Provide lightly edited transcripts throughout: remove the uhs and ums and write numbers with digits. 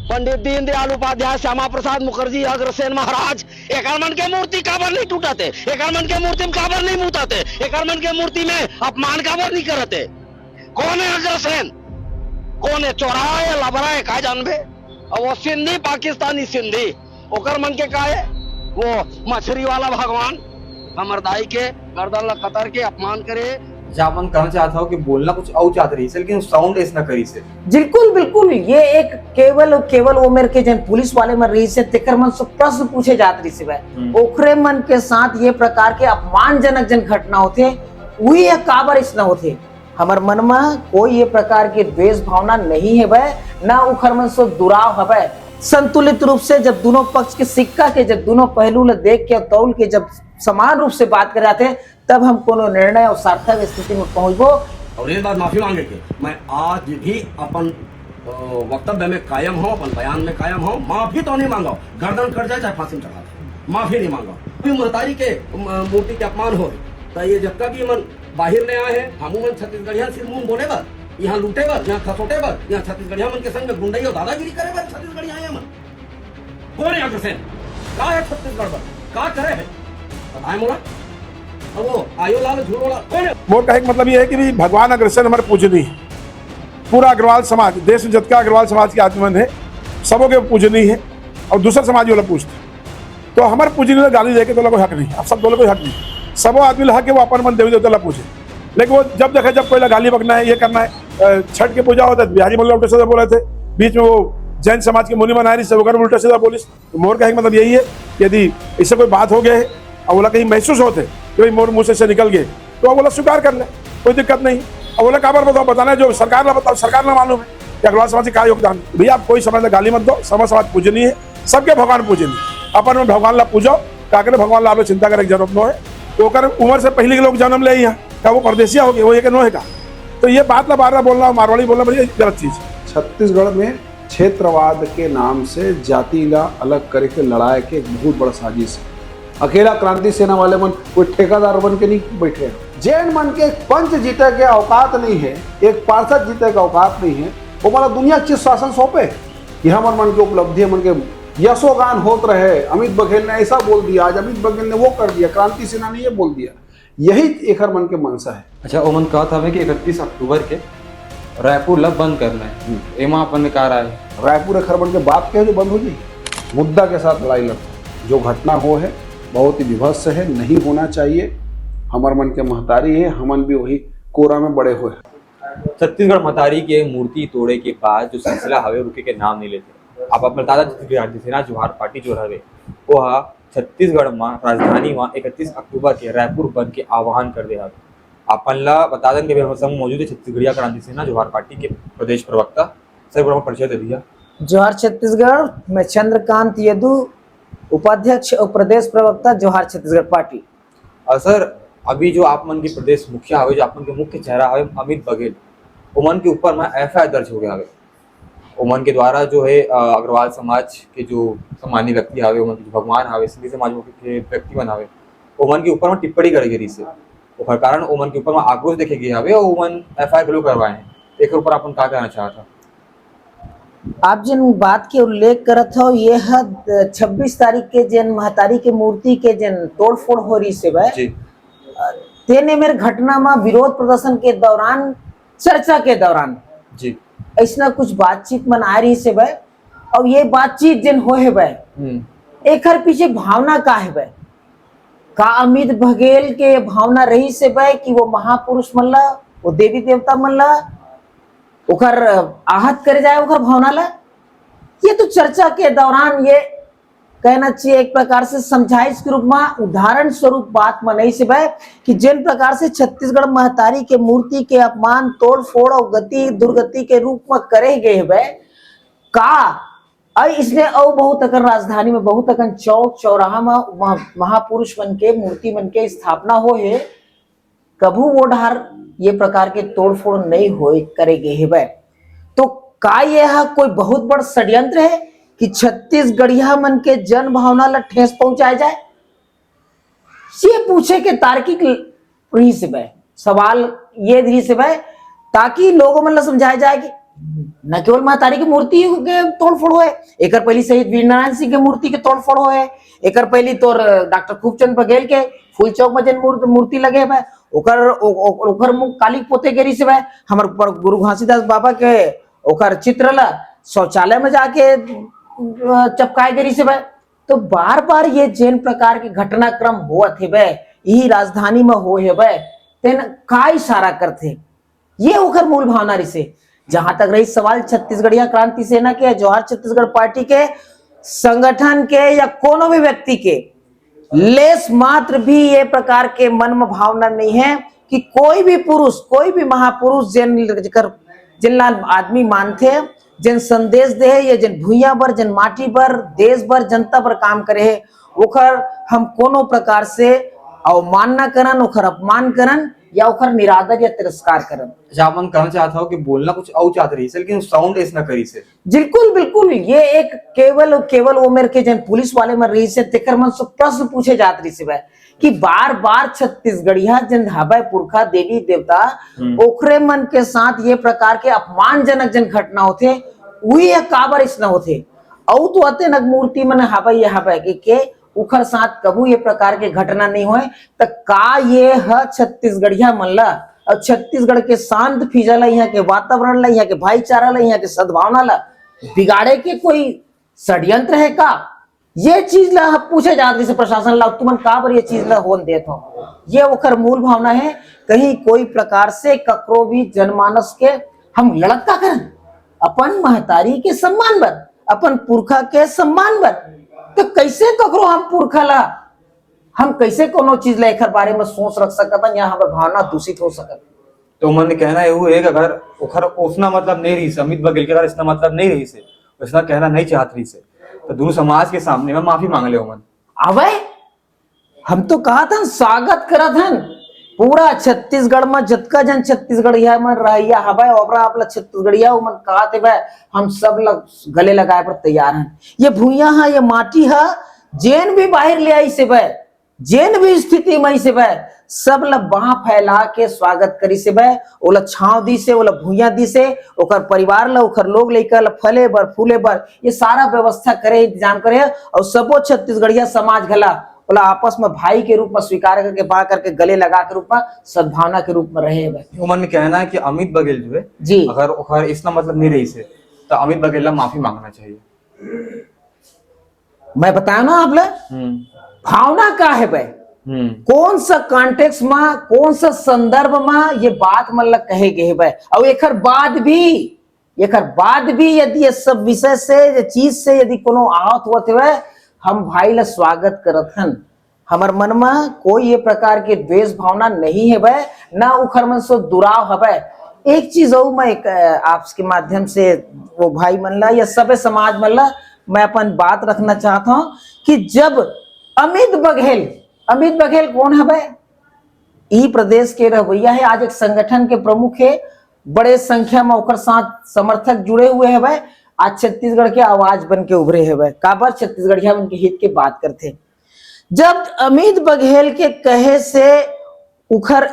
पंडित दीनदयाल उपाध्याय, श्यामा प्रसाद मुखर्जी, अग्रसेन महाराज, एक मन के मूर्ति काबर नहीं टूटाते, एक मन के मूर्ति में काबर नहीं मुताते, एक मन के मूर्ति में अपमान काबर नहीं करते। कौन है अग्रसेन, कौन है चौराहा है, लबरा है, का जानबे। और वो सिंधी पाकिस्तानी सिंधी ओकर मन के का है, वो मछली वाला भगवान हमर दाई के गर्दन ला कतर के अपमान करे। जामन कहना चाहता हूँ कि बोलना कुछ और चाहत रही से, लेकिन साउंड ऐसा करी से। बिल्कुल बिल्कुल, ये एक केवल वो मेरे के जन पुलिस वाले मन रही से तेकर मन से प्रश्न पूछे जात रही से भाई ओखरे मन के साथ ये प्रकार के अपमानजनक जन घटना होते वही एक काबर इसना होते। हमार मन में कोई ये प्रकार की द्वेष भावना नहीं है भाई, ना उखर मन से दुराव है भाई। संतुलित रूप से जब दोनों पक्ष के सिक्का के जब दोनों पहलू ले देख के तौल के जब समान रूप से बात कर जाते हैं तब हम कोनो निर्णय और सार्थक स्थिति में पहुंचबो। और एक बात माफी मांगे के मैं आज भी अपन वक्तव्य में कायम हूँ, अपन बयान में कायम हूँ। माफी तो नहीं मांगा, गर्दन कट जाए चाहे फांसी में चढ़ा दे, माफी नहीं मांगा। महतारी के मूर्ति के अपमान हो तो ये जब तक मन बाहर ने आए हैं, हम मन छत्तीसगढ़िया सिर मुंह बोले बर, यहाँ लूटे बर, यहाँ खसोटे बर, यहाँ छत्तीसगढ़िया मन के संग में गुंडई और दादागिरी करे बर छत्तीसगढ़िया आए मन। कौन है अग्रसेन, का है छत्तीसगढ़ पर, का करे है बताए मोला। वो आयो लाल झूलोला कौन है। मोर का एक मतलब ये है कि भी भगवान अग्रसेन हमारे पूजनीय है। पूरा अग्रवाल समाज, देश में जितना अग्रवाल समाज के आदमी है सबों के पूजनीय है और दूसरा समाज वाला पूछते तो हमारे पूजनीय गाली देके तो कोई हक नहीं। अब सब बोले कोई हक नहीं, सबो आदमी हक है वो अपन मन देवी देवता पूछे। लेकिन वो जब देखे जब कोई गाली बकना है, ये करना है, छठ की पूजा होता है बिहारी मल्ल उल्टे सीधा बोले थे, बीच में वो जैन समाज के मुनि मनारी से होकर उल्टा सीधा बोलिस। तो मोर का मतलब यही है कि यदि इससे कोई बात हो गया है और बोला कहीं महसूस होते कि भाई मोर मुँह से निकल गए तो बोला स्वीकार कर ले, कोई दिक्कत नहीं। और बोला काबर बताओ, बताना है जो सरकार ना बताओ, सरकार ना मालूम है कि अग्रवाल समाज का योगदान। भैया आप कोई समझ गाली मत दो, समाज पूजनीय है, सबके भगवान पूजनीय, अपन में भगवान ला पूजो, का करे भगवान ला चिंता करे जरूरत न है। तो कर उम्र से पहले के लोग जन्म ले यहाँ क्या वो परदेसिया हो गए, वो एक नो है का। तो ये बात ला बार बोलना, मारवाड़ी बोलना बड़ी गलत चीज। छत्तीसगढ़ में क्षेत्रवाद के नाम से जाति ला अलग करे के लड़ाई के एक बहुत बड़ा साजिश है। अकेला क्रांति सेना वाले मन कोई ठेकेदार बन के नहीं बैठे हैं। जैन मन के एक पंच जीते के औकात नहीं है, एक पार्षद जीते के औकात नहीं है। वो मतलब दुनिया चीज शासन सौंपे कि हमारे मन के उपलब्धि मन के यशोगान होत रहे। अमित बघेल ने ऐसा बोल दिया, आज अमित बघेल ने वो कर दिया, क्रांति सेना ने ये बोल दिया। यही एक मन के मनसा है। अच्छा ओमन कहा था कि 31 अक्टूबर के रायपुर लब बंद करना है, एमा अपन ने कहा है रायपुर अखर बन के बात कहे जो बंद हो जाए, मुद्दा के साथ लड़ाई लड़ते। जो घटना हो है बहुत ही विभत्स है, नहीं होना चाहिए। हमार मन के महतारी है, हमन भी वही कोरा में बड़े हुए। छत्तीसगढ़ महतारी के मूर्ति तोड़े के बाद जो सिलसिला हवे रुके के नाम नहीं लेते। आप अपन दादा जिसेना जोहार पार्टी जो हवे वो छत्तीसगढ़ में राजधानी में 31 अक्टूबर के रायपुर बंद के आह्वान कर दे हवे। अपन ला बता दें कि संग मौजूद है छत्तीसगढ़िया क्रांति सेना जोहार पार्टी के प्रदेश प्रवक्ता सर बड़ा परिचय दे दिया। जोहार छत्तीसगढ़, मैं चंद्रकांत यदु, उपाध्यक्ष और प्रदेश प्रवक्ता जोहार छत्तीसगढ़ पार्टी। और सर अभी जो आप मन के प्रदेश मुखिया हवे, जो आप मन के मुख्य चेहरा हवे अमित बघेल, उमन के ऊपर में एफआईआर दर्ज हो गया हवे। उमन के द्वारा जो है अग्रवाल समाज के जो सम्मानी व्यक्ति हवे, उमन के भगवान हवे, सिंधी समाज के व्यक्ति बन हवे, उमन के ऊपर में टिप्पणी करे गई से ओकर कारण उमन के ऊपर में आक्रोश देखे गए हवे और उमन एफआईआर गलू करवाए हैं। एक ऊपर अपन का कहना चाहता। आप जिन बात के उल्लेख करत हो ये 26 तारीख के जिन महतारी के मूर्ति के जिन तोड़फोड़ हो रही से भाई तेने मेरे घटना में विरोध प्रदर्शन के दौरान, चर्चा के दौरान जी ऐसा कुछ बातचीत मन आ रही से भाई। और ये बातचीत जिन हो है भाई एक हर पीछे भावना का है भाई, का अमित बघेल के भावना रही से भाई कि वो महापुरुष मन ला, वो देवी देवता मन ला उखर आहत करे जाए उखर भावना ला। ये तो चर्चा के दौरान ये कहना चाहिए एक प्रकार से समझाइश के रूप में उदाहरण स्वरूप बात मनई से भाई कि जिन प्रकार से छत्तीसगढ़ महतारी के मूर्ति के अपमान, तोड़ फोड़ और गति दुर्गति के रूप में करे गए भाई का इसने बहुत अकन राजधानी में बहुत अकन चौक चौराहा में महापुरुष मन के मूर्ति मन के स्थापना हो है। कभू वो ढार ये प्रकार के तोड़फोड़ नहीं हो करे गए है भाई। तो का यह कोई बहुत बड़ा षड्यंत्र है कि छत्तीसगढ़िया मन के जन भावना ला ठेस पहुंचाया जाए? ये पूछे के तार्किक रही से भाई सवाल ये रही से भाई ताकि लोगों मन ला समझाया जाए कि न केवल महतारी की मूर्ति के तोड़फोड़ होए, एकर पहली शहीद वीरनारायण सिंह के मूर्ति के तोड़फोड़ होए, एकर पहली तोर डॉक्टर खूबचंद बघेल के फूल चौक में जन मूर्ति लगे बा, ओकर मुख काली पोते गेरी से बा, हमर गुरु घासीदास बाबा के ओकर चित्र ला शौचालय में जाके चपकाए गेरी से बा। तो बार बार ये जैन प्रकार के घटनाक्रम होत है बे, यही राजधानी में हो है बे, तेन का इशारा करते, ये ओकर मूल भावना रही से। जहां तक रही सवाल छत्तीसगढ़िया क्रांति सेना के, जवाहर छत्तीसगढ़ पार्टी के संगठन के या कोनो भी व्यक्ति के लेस मात्र भी ये प्रकार के मन में भावना नहीं है कि कोई भी पुरुष, कोई भी महापुरुष जिन आदमी मानते, जिन संदेश दे या जिन भूया पर, जिन माटी पर, देश पर, जनता पर काम करे है, ओकर हम कोनो प्रकार से अवमानना करन, ओकर अपमान करन या ओकर निरादर या तिरस्कार करन। जामन कहना चाहता हूँ कि बोलना कुछ और चाहत रही से, लेकिन साउंड ऐसा करी से। बिल्कुल बिल्कुल, ये एक केवल उम्र के जन पुलिस वाले में रही से तेकर मन से प्रश्न पूछे जात रही से बा कि बार बार छत्तीसगढ़िया जन हबै पुरखा देवी देवता ओकरे मन के साथ ये प्रकार के अपमानजनक जन घटना होते, वही काबर इसना होते, और तो अते नग मूर्ति मन हबै के उखर साथ कबू ये प्रकार के घटना नहीं होए, तो का ये है छत्तीसगढ़िया मन ला और छत्तीसगढ़ के शांत फिजा ला, यहाँ के वातावरण ला, यहाँ के भाईचारा ला, यहाँ के सद्भावना ला बिगाड़े के कोई षड्यंत्र है का? ये चीज ला पूछे जात जैसे प्रशासन ला तुमन का बर ये चीज ला होन देत हो, ये ओकर मूल भावना है। कहीं कोई प्रकार से ककरो भी जनमानस के हम लड़का करन अपन महतारी के सम्मान बर, अपन पुरखा के सम्मान बर, तो कैसे ककरो हम पुरखा ला, हम कैसे कोनो चीज ला एकर बारे में सोच रख सकत या हमर भावना दूषित हो सकत। तो मन कहना एहू है कि अगर ओखर उसना मतलब नहीं रही से, अमित बघेल के अगर इसना मतलब नहीं रही से, उसना कहना नहीं चाहत रही से, तो दोनों समाज के सामने में माफी मांग ले मन। अबे हम तो कहा था स्वागत करत हन पूरा छत्तीसगढ़ में जतका जन छत्तीसगढ़िया में रहिया हबै ओपरा आपला छत्तीसगढ़िया मन कहा थे भाई हम सब गले लगाए पर तैयार हैं। ये भूया है, ये माटी है, जैन भी बाहर ले आई से भाई, जैन भी स्थिति में से भाई सब ला बाह फैला के स्वागत करी से भाई, ओला छांव दी से, ओला भूया दी से, ओकर परिवार ला, ओकर लोग लेकर फले बर फूले बर ये सारा व्यवस्था करे, इंतजाम करे, और सबो छत्तीसगढ़िया समाज घला बोला आपस में भाई के रूप में स्वीकार करके बा करके गले लगा के रूप में सद्भावना के रूप में रहे। मन में कहना है कि अमित बघेल जो है जी, अगर इसका मतलब नहीं रही से, तो अमित बघेल ला माफी मांगना चाहिए। मैं बताया ना आप भावना का है भाई, कौन सा कॉन्टेक्स्ट में, कौन सा संदर्भ में ये बात मतलब कहे गए भाई, और एकर बाद भी यदि ये सब विषय से, ये चीज से यदि कोनो आहत होते हुए हम भाई ला स्वागत करत हन, हमर मन में कोई ये प्रकार के द्वेष भावना नहीं है भाई, ना उखर मन से दुराव है भाई। एक चीज और मैं आपके माध्यम से वो भाई मन ला या सब समाज मन ला मैं अपन बात रखना चाहता हूं कि जब अमित बघेल कौन है भाई? ई प्रदेश के रवैया है, आज एक संगठन के प्रमुख है, बड़े संख्या में ओकर साथ समर्थक जुड़े हुए हैं भाई, आज छत्तीसगढ़ के आवाज बन के उभरे है भाई, काबर छत्तीसगढ़िया उनके हित की बात करते। जब अमित बघेल के कहे से उखर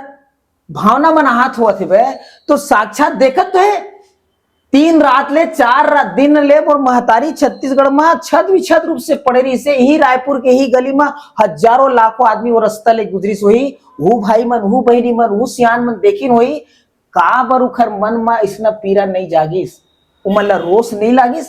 भावना मन आहत हुआ थे भाई, तो साक्षात देखत तो है 3 रात ले 4 दिन ले और महतारी छत्तीसगढ़ में छत विछत रूप से पड़े रही से, यही रायपुर के ही गली में हजारों लाखों आदमी वो रास्ता ले गुजरी हुई, वो भाई मन, वो बहनी मन, वो सियान मन देखी हुई, का बर उखर मन में इसना पीड़ा नहीं जागिस, उमन ला रोष नहीं लागिस,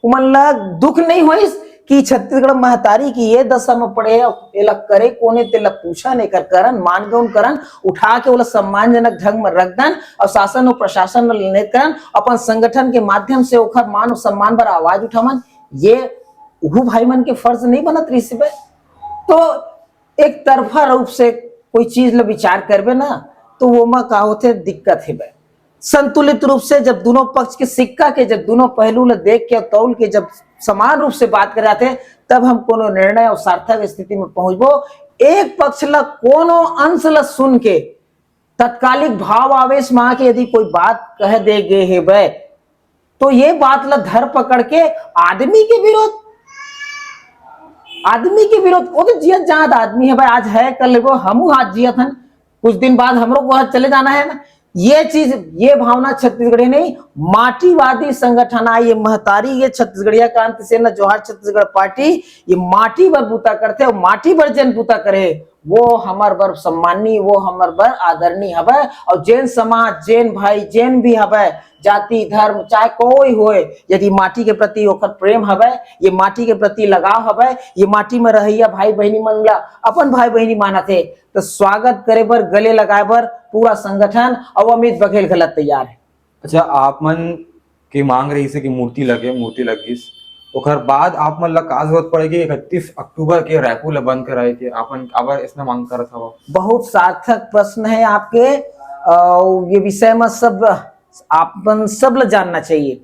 उमन ला दुख नहीं होइस कि छत्तीसगढ़ महतारी की ये दशा में पड़े एला करे कोने तेला पूछा नहीं कर करन मान गौन करन उठा के ओला सम्मानजनक ढंग में रख दन और शासन और प्रशासन निर्णय करन अपन संगठन के माध्यम से ओखर मान और सम्मान पर आवाज उठावन, ये उहू भाई मन के फर्ज नहीं बनत रही से। तो एक तरफा रूप से कोई चीज ला विचार करबे ना तो वो में का होते दिक्कत है। संतुलित रूप से जब दोनों पक्ष के सिक्का के जब दोनों पहलू ला देख के तौल के जब समान रूप से बात कर जाते तब हम कोनो निर्णय और सार्थक स्थिति में पहुंचबो। एक पक्ष ला कोनो अंश ला सुन के तत्कालिक भाव आवेश में आके यदि कोई बात कह दे गए है भाई तो ये बात ला धर पकड़ के आदमी के विरोध वो तो जियत जात आदमी है भाई, आज है कल को हमू हाथ जियत हन, कुछ दिन बाद हमरो को हाथ चले जाना है ना, ये चीज, ये भावना छत्तीसगढ़ी नहीं, माटीवादी संगठन है ये महतारी, ये छत्तीसगढ़िया क्रांति सेना जोहार छत्तीसगढ़ पार्टी, ये माटी पर बूता करते और माटी पर जन बूता करे, वो हमार बर सम्मानी, वो हमार बर आदरणीय हवे। और जैन समाज, जैन भाई, जैन भी हवे, जाति धर्म चाहे कोई होए, यदि माटी के प्रति ओकर प्रेम हवे, ये माटी के प्रति लगाव हवे, ये माटी में रहिया भाई बहनी मन ला अपन भाई बहनी मानत है, तो स्वागत करे बर, गले लगाए बर पूरा संगठन और अमित बघेल गलत तैयार है। अच्छा, आप मन की मांग रही से कि मूर्ति लग गई, ओकर बाद आप मन ला का जरूरत पड़ेगी 31 अक्टूबर के रायपुर ला बंद कराए के, आपन काबर इसने मांग करत हवा? बहुत सार्थक प्रश्न है आपके, ये विषय में सब आपन सब ला जानना चाहिए।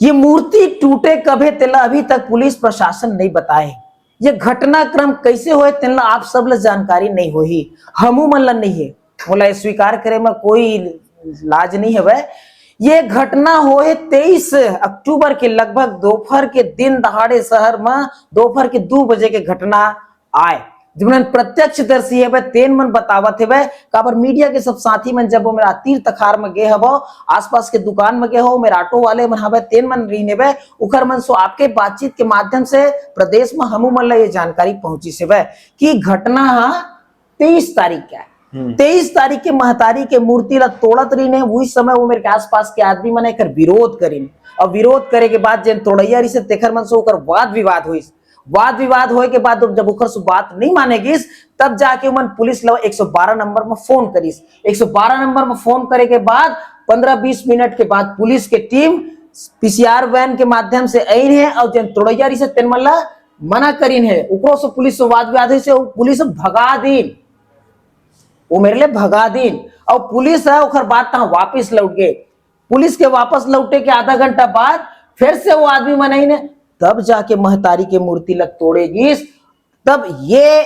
ये मूर्ति टूटे कभे तेला अभी तक पुलिस प्रशासन नहीं बताए, ये घटनाक्रम कैसे हुए तेला आप सब ला जानकारी नहीं होही, हमू मन ला नहीं है, बोला स्वीकार करे में कोई लाज नहीं है। वह ये घटना होए 23 अक्टूबर के लगभग दोपहर के दिन दहाड़े शहर में दोपहर के 2 बजे के घटना आए, जिमन प्रत्यक्षदर्शी है वह तेन मन बतावत है। वह काबर मीडिया के सब साथी मन जब वो मेरा तीर तखार में गए हबो, आसपास के दुकान में गए हो, मेरा ऑटो वाले मन हवे तेन मन रही ने उखर मन सो आपके बातचीत के माध्यम से प्रदेश में हमू मन ला ये जानकारी पहुंची से वह कि घटना 23 तारीख का है। 23 तारीख के महतारी के मूर्ति ला तोड़त रही ने, वही समय वो मेरे के आसपास के आदमी मन एकर विरोध करीन, और विरोध करे के बाद जन तोड़ैया रही से तेखर मन से ओकर वाद विवाद हुई, वाद विवाद होए के बाद जब ओकर से बात नहीं मानेगिस, तब जाके मन पुलिस ला 112 नंबर में फोन करिस। 112 नंबर में फोन करे के बाद 15-20 मिनट के बाद पुलिस के टीम पीसीआर वैन के माध्यम से आई है, और जन तोड़ैया रही से तेन मन ला मना करीन है, ओकरो से पुलिस से वाद विवाद है से पुलिस भगा दीन, वो मेरे लिए भगा दीन, और पुलिस है ओकर बाद तहाँ वापिस लौट गए। पुलिस के वापस लौटे के आधा घंटा बाद फिर से वो आदमी मनाई ने, तब जाके महतारी के मूर्ति लग तोड़ेगी। तब ये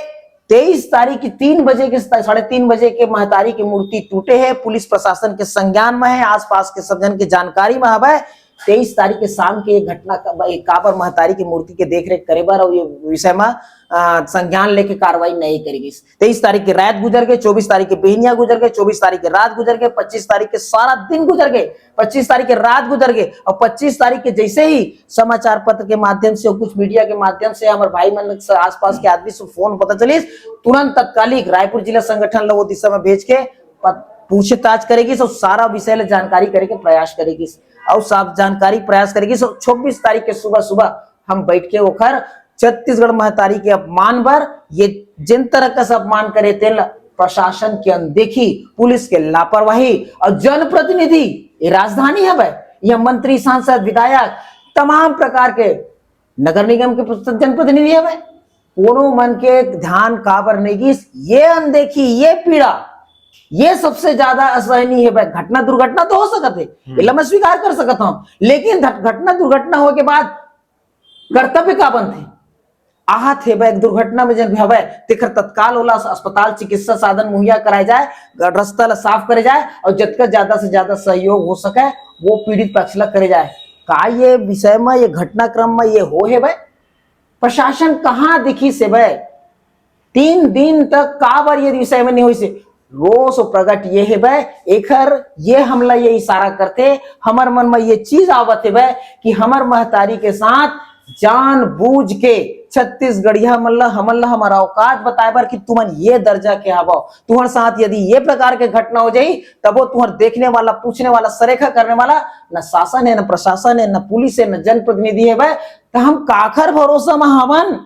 23 तारीख की 3 बजे के 3:30 बजे के महतारी की मूर्ति टूटे है, पुलिस प्रशासन के संज्ञान में है, आसपास के सब जन के जानकारी में हवा है। 23 तारीख के शाम के घटना काबर महतारी की मूर्ति के देखरेख करे बार और ये विषय में संज्ञान लेके कार्रवाई नहीं करेगी। 23 तारीख की रात गुजर गए, 24 तारीख के बिहनिया गुजर गए, 24 तारीख की रात गुजर गए, 25 तारीख के सारा दिन गुजर गए, 25 तारीख की रात गुजर गए, और 25 तारीख के जैसे ही समाचार पत्र के माध्यम से और कुछ मीडिया के माध्यम से हमारे भाई मन आसपास के आदमी से फोन पता चली, तुरंत तत्कालिक रायपुर जिला संगठन लो दिशा में भेज के पूछताछ करेगी, सब सारा विषय जानकारी करे के प्रयास करेगी, और सब जानकारी प्रयास करेगी। 26 तारीख के सुबह सुबह हम बैठ के ओखर छत्तीसगढ़ महतारी के अपमान पर, ये जिन तरह का अपमान करे तेल प्रशासन की अनदेखी, पुलिस के लापरवाही, और जनप्रतिनिधि, ये राजधानी है भाई, यह मंत्री सांसद विधायक तमाम प्रकार के नगर निगम के जनप्रतिनिधि है भाई, कोनो मन के ध्यान काबर नहीं, ये अनदेखी, ये पीड़ा, ये सबसे ज्यादा असहनीय है भाई। घटना दुर्घटना तो हो सकते है, मैं स्वीकार कर सकता हूं, लेकिन घटना दुर्घटना हो के बाद कर्तव्य का बंद थे, आहत है भाई दुर्घटना में जन हवे तेखर तत्काल ओला अस्पताल चिकित्सा साधन मुहैया कराए जाए, रास्ता ला साफ करे जाए, और जितना ज्यादा से ज्यादा सहयोग हो सके वो पीड़ित पक्ष ला करे जाए। का ये विषय में, ये घटनाक्रम में ये हो है भाई, प्रशासन कहाँ दिखी से भाई, 3 दिन तक काबर ये विषय में नहीं हुई से, रोष प्रगट ये है भाई, एकर ये हमला ये इशारा करते, हमार मन में ये चीज आवत है भाई कि हमार महतारी के साथ जानबूझ के छत्तीसगढ़िया मल्ला हमला हमारा औकात बताए बार कि तुमन ये दर्जा के हवा, तुम्हारे साथ यदि ये प्रकार के घटना हो जाई, तब वो तुम्हारे देखने वाला, पूछने वाला, सरेखा करने वाला न शासन है, न प्रशासन है, न पुलिस है, न जनप्रतिनिधि है भाई, तो हम काखर भरोसा में हवन।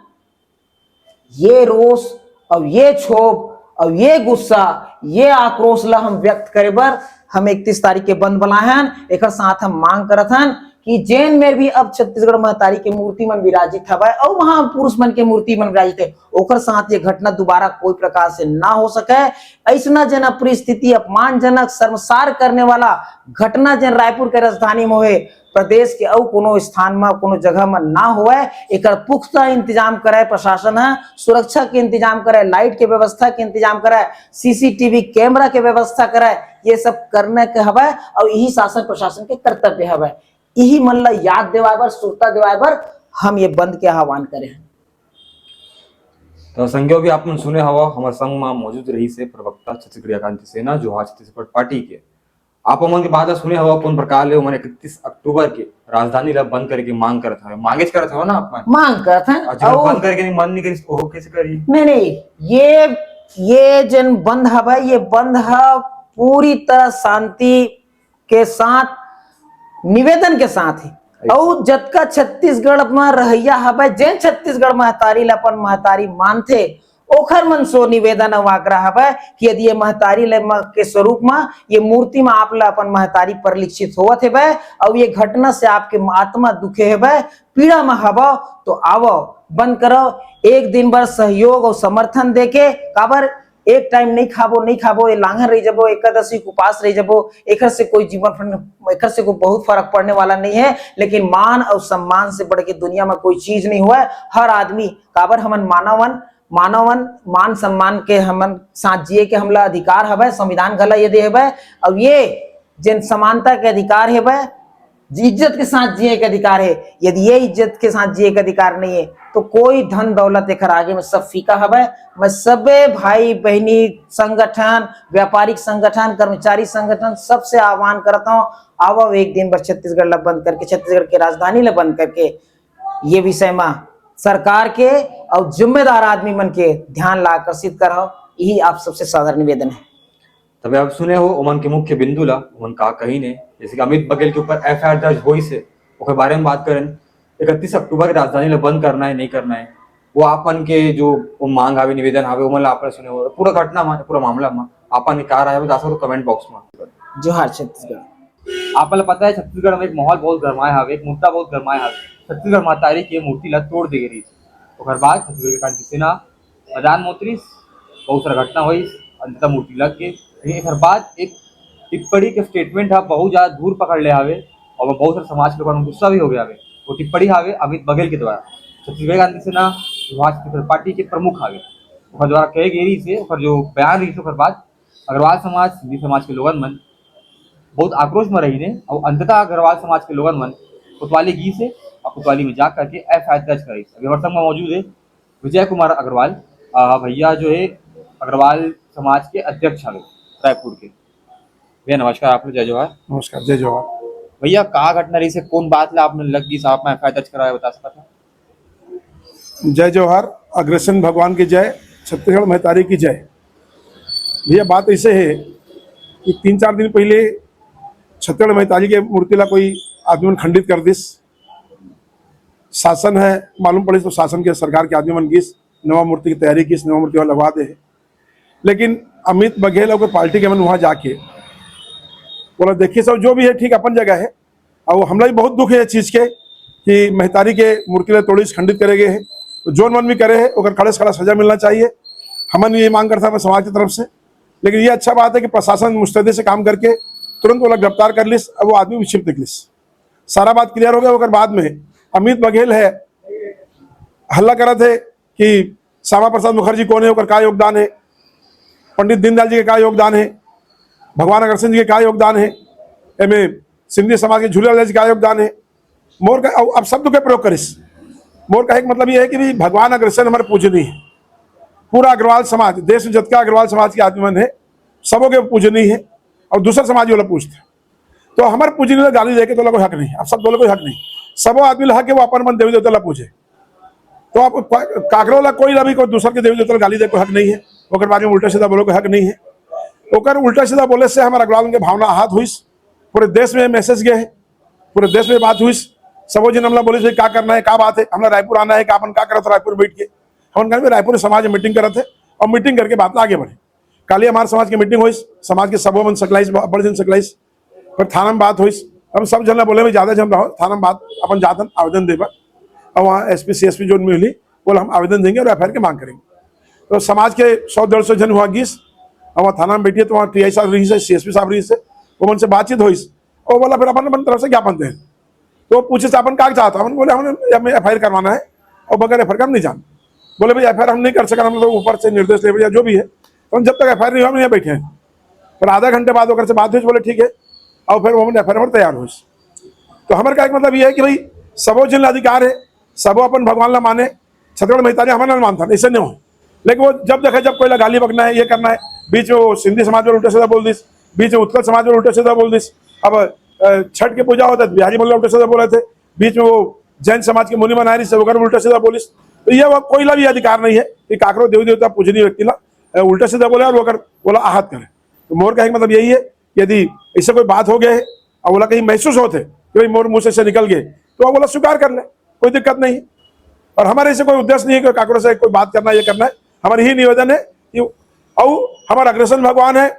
ये रोष और ये क्षोभ और ये गुस्सा, ये आक्रोश ला हम व्यक्त करे बर हम 31 तारीख के बंद बनाए हैं। एक साथ हम मांग करत हन कि जैन में भी अब छत्तीसगढ़ महतारी के मूर्ति मन विराजित हवा और वहां पुरुष मन के मूर्ति मन विराजित है, ओकर साथ ये घटना दोबारा कोई प्रकार से ना हो सके। ऐसा जन परिस्थिति, अपमानजनक, शर्मसार करने वाला घटना जन रायपुर के राजधानी में हुए, प्रदेश के और कोनो स्थान में, कोनो जगह में ना हुए, एक पुख्ता इंतजाम करे प्रशासन है, सुरक्षा के इंतजाम करे, लाइट के व्यवस्था के इंतजाम करे, सीसीटीवी कैमरा के व्यवस्था करे, ये सब करने के हवा और यही शासन प्रशासन के कर्तव्य हवा। यही मन ला याद दिवाए बर, सुरता दिवाए बर हम ये बंद के आह्वान करे हैं। तो संज्ञो भी आपने सुने हवा हमारे संग में मौजूद रही से प्रवक्ता छत्तीसगढ़ क्रांति सेना जोहार छत्तीसगढ़ पार्टी के आप अमन के बाद सुने हवा कौन प्रकार ले उन्होंने 31 अक्टूबर के राजधानी ला बंद करके मांग करत हवे मांगे करत हवे ना आप मांग करत हैं अच्छा बंद करके नहीं मन नहीं करी ओ कैसे करी नहीं ये जन बंद हवे ये बंद है पूरी तरह शांति के साथ निवेदन के साथ है और जतका छत्तीसगढ़ में रहैया हवे जैन छत्तीसगढ़ महतारी ला अपन महतारी मानथे ओखर मन सो निवेदन और आग्रह हवे कि यदि ये महतारी के स्वरूप में ये मूर्ति में आप ला अपन महतारी परिलक्षित होवत है और ये घटना से आपके आत्मा दुखे है पीड़ा में हवा तो आवो बंद करो एक दिन भर सहयोग और समर्थन देके काबर एक टाइम नहीं खाबो ये लांघन रही जबो एकादशी उपास रही जबो एकर से कोई जीवन एकर से कोई बहुत फर्क पड़ने वाला नहीं है लेकिन मान और सम्मान से बढ़ के दुनिया में कोई चीज नहीं हुआ हर आदमी काबर हमन मानवन मान सम्मान के हमन साथ जिए के हमला अधिकार हवे संविधान घला ये दे हवे और ये जिन समानता के अधिकार है इज्जत के साथ जिए के अधिकार है यदि ये इज्जत के साथ जिए के अधिकार नहीं है तो कोई धन दौलत एक आगे में सब फीका हवे मैं सबे भाई बहनी संगठन व्यापारिक संगठन कर्मचारी संगठन सबसे आह्वान करता हूँ आओ एक दिन भर छत्तीसगढ़ ला बंद करके छत्तीसगढ़ की राजधानी ला बंद करके ये विषय में सरकार के और जिम्मेदार आदमी मन के ध्यान ला आकर्षित करो यही आप सबसे साधारण निवेदन है। तबे आप सुने हो उमन के मुख्य बिंदु ला उमन का कही ने जैसे कि अमित बघेल के ऊपर एफआईआर दर्ज हुई से ओके बारे में बात करें 31 अक्टूबर की राजधानी ला बंद करना है नहीं करना है वो आपन के जो मांग आवे निवेदन आवे उमन आपने सुने हो पूरा घटना में पूरा मामला में आपन का राय है तो कमेंट बॉक्स में जोहार छत्तीसगढ़। आपको पता है छत्तीसगढ़ में एक माहौल बहुत गरमाया हवे एक मुद्दा बहुत गरमाया हवे छत्तीसगढ़ मातारी के मूर्ति ला तोड़ दे गई ओकर बाद छत्तीसगढ़ क्रांति सेना मैदान में उतरी बहुत सारा घटना हुई अंततः मूर्ति लग के एक बाद एक टिप्पणी के स्टेटमेंट है बहुत ज्यादा दूर पकड़ ले हवे और बहुत सारे समाज के लोगों गुस्सा भी हो गया हवे वो टिप्पणी हवे अमित बघेल के द्वारा छत्तीसगढ़ क्रांति सेना छत्तीसगढ़ पार्टी के प्रमुख हवे ओकर द्वारा कहे गेरी से ओकर जो बयान रही ओकर बाद अग्रवाल समाज सिंधी समाज के लोगन मन बहुत आक्रोश में रही ने और अंततः अग्रवाल समाज के लोगन मन कोतवाली गी से और कोतवाली में जा करके एफआईआर दर्ज कराई अभी हमारे संग में मौजूद है विजय कुमार अग्रवाल भैया जो है अग्रवाल समाज के अध्यक्ष हवे रायपुर के भैया नमस्कार आप जय जोहार। नमस्कार जय जोहार भैया का घटना रही से कौन बात ला आपने लग गई साहब में एफआईआर दर्ज कराया बता सकता जय जोहार अग्रसेन भगवान की जय छत्तीसगढ़ महतारी की जय। भैया बात ऐसे है कि 3-4 दिन पहले छत्तीसगढ़ महतारी के मूर्ति ला कोई आदमी मन खंडित कर दिस शासन है मालूम पड़े तो शासन के सरकार के आदमी मन गिस नवा मूर्ति की तैयारी की नवा मूर्ति लगवा दे लेकिन अमित बघेल और पार्टी के मन वहाँ जाके बोला देखिए सब जो भी है ठीक अपन जगह है और हमला भी बहुत दुख है इस चीज़ के कि महतारी के मूर्ति ला तोड़ी खंडित करे गए है तो जो मन भी करे है और खड़े से खड़ा सजा मिलना चाहिए हमन ये मांग करता है समाज की तरफ से। लेकिन ये अच्छा बात है कि प्रशासन मुस्तैदी से काम करके तुरंत वो गिरफ्तार कर लिस अब वो आदमी विक्षिप्त निकलिस सारा बात क्लियर हो गया होकर बाद में अमित बघेल है हल्ला करा थे कि श्यामा प्रसाद मुखर्जी कौन है ओकर का योगदान है पंडित दीनदयाल जी के का योगदान है भगवान अग्रसेन जी के का योगदान है एमे सिंधी समाज के झूलेलाल जी का योगदान है मोर का अब शब्द के प्रयोग करिस मोर का एक मतलब ये है कि भगवान अग्रसेन हमारे पूजनीय है पूरा अग्रवाल समाज देश में जतका अग्रवाल समाज के आदमी मन है सबों के पूजनीय है और दूसरा समाज वाला पूछते तो हमारे पूजनीय गाली देके तो लोग हक नहीं अब सब बोले कोई हक नहीं सबो आदमी हक है वो अपन मन देवी देवता ला पूछे तो आप काकरो ला कोई भी कोई दूसर के देवी देवता गाली दे कोई हक नहीं है ओकर बारे में उल्टा सीधा बोलो कोई हक नहीं है ओकर उल्टा सीधा बोले से हमारा अग्रवाल के भावना आहत हुई पूरे देश में मैसेज गए है पूरे देश में बात हुई सबो जन हमला बोले क्या करना है क्या बात है हमला रायपुर आना है क्या अपन क्या करते रायपुर बैठ के हम घर में रायपुर समाज में मीटिंग करते और मीटिंग करके बात आगे बढ़े कल ही हमारे समाज की मीटिंग हुई समाज के सबो मन सकलाइस बड़े जन सकलाइस फिर थाना में बात हुई हम सब जन बोले ज्यादा जन रहो थाना में बात अपन जातन आवेदन देवर और वहाँ एसपी CSP जो मिली बोले हम आवेदन देंगे और एफआईआर की मांग करेंगे तो समाज के 100-150 जन हुआ गिस और वहाँ थाना में बैठिए तो वहाँ TI साहब रही से CSP साहब रही से वो मन से बातचीत हुई और बोला फिर अपन तरफ से ज्ञापन दे तो पूछे से अपन क्या चाहता हम बोले हमें एफआईआर करवाना है और बगैर एफआईआर हम नहीं जान बोले भाई एफआईआर हम नहीं कर सका हम लोग ऊपर से निर्देश ले या जो भी है तो हम जब तक एफआईआर नहीं हुआ हम यहाँ बैठे हैं फिर आधा घंटे बाद होकर से बात हुई बोले ठीक है और फिर वो एफआईआर तैयार हुई तो हमारे का एक मतलब ये है कि भाई सबो जिन अधिकार है सबो अपन भगवान ला माने छत्तीसगढ़ महतारी हमारे ना मानता ऐसे नहीं हो लेकिन वो जब देखे जब कोई गाली बकना है, ये करना है, बीच में वो सिंधी समाज में उल्टे सीधा बोल दिस, बीच में उत्कल समाज में उल्टे सीधा बोल दिस। अब छठ की पूजा होता है बिहारी बोले उल्टे सीधा बोले थे, बीच में वो जैन समाज की मुनि मनारी से वगैरह उल्टे सीधा बोलिस। तो ये वो कोई भी अधिकार नहीं है कि काकरो देवी देवता पूजनीय व्यक्ति ला उल्टे सीधा बोले और वो अगर बोला आहत करे। तो मोर कहने का मतलब यही है, यदि इससे कोई बात हो गए और बोला कहीं महसूस होते कि भाई मोर मुंह से निकल गए, तो वो बोला स्वीकार कर ले, कोई दिक्कत नहीं। और हमारे ऐसे कोई उद्देश्य नहीं है कि काकरो से कोई बात करना, ये करना है। हमारा यही निवेदन है कि और हमारा अग्रसेन भगवान है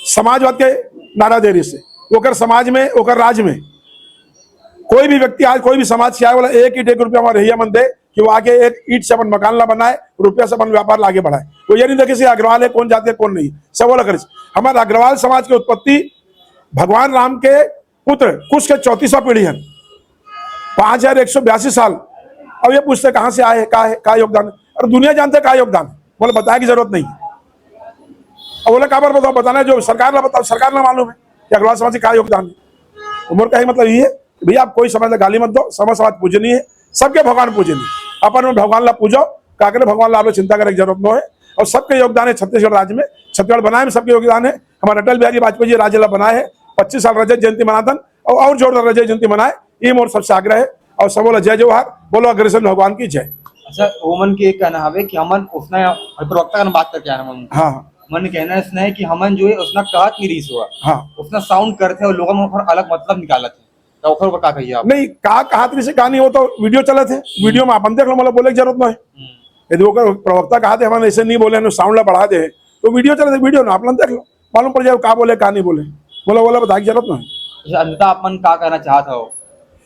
समाजवाद के नारा देरी से, ओकर समाज में ओकर राज्य में कोई भी व्यक्ति आज कोई भी समाज से आए वाला एक ईट 1 रुपया हमारे रहिया मन दे कि वो आगे एक ईट से अपन मकान ला बनाए, रुपया से अपन व्यापार आगे बढ़ाए। वो ये नहीं देखे से अग्रवाल है कौन जाति है कौन नहीं, सब वाला करे। हमारा अग्रवाल समाज की उत्पत्ति भगवान राम के पुत्र कुश के 34वां पीढ़ी है, 5182 साल। अब ये पूछते कहाँ से आए, का योगदान, और दुनिया जानते का योगदान, बोले बताने की जरूरत नहीं। अब बोले काबर बताओ, बताना है जो सरकार ना बताओ, सरकार ना मालूम है कि अग्रवाल समाज का योगदान है। उम्र का ही मतलब ये है भैया आप कोई समाज गाली मत दो, समाज पूजनीय है, सबके भगवान पूजनीय, अपन में भगवान ला पूजो, काकरे भगवान ला चिंता करने की जरूरत न है। और सबके योगदान है छत्तीसगढ़ राज्य में, छत्तीसगढ़ बनाए में सबके योगदान है। हमारे अटल बिहारी वाजपेयी जी राज्य ला बनाए है, 25 साल रजत जयंती मनातन और जोरदार रजत जयंती मनाए, ये मोर सबसे आग्रह है। और सब बोला जय जवाहर, बोलो अग्रसेन भगवान की जय। अच्छा ओमन के एक कहना है कि हमन उसने प्रवक्ता का बात करके आना हाँ मन कहना इसने है कि हमन जो है उसने कहत नहीं रही हुआ, हाँ उसने साउंड करते और लोगों में अलग मतलब निकाला थे, तो ओखर पर का कहिए आप? नहीं कहा से कहा नहीं, वो तो वीडियो चले थे, वीडियो में अपन देख लो, मतलब बोले की जरूरत नहीं। यदि वो प्रवक्ता कहा थे हम ऐसे नहीं बोले, साउंड ला बढ़ा दे, तो वीडियो चले थे, वीडियो ना आप देख लो, मालूम पड़ जाए का बोले का नहीं बोले, बोला बताने की जरूरत नहीं। अंततः अपन का कहना चाहता हो?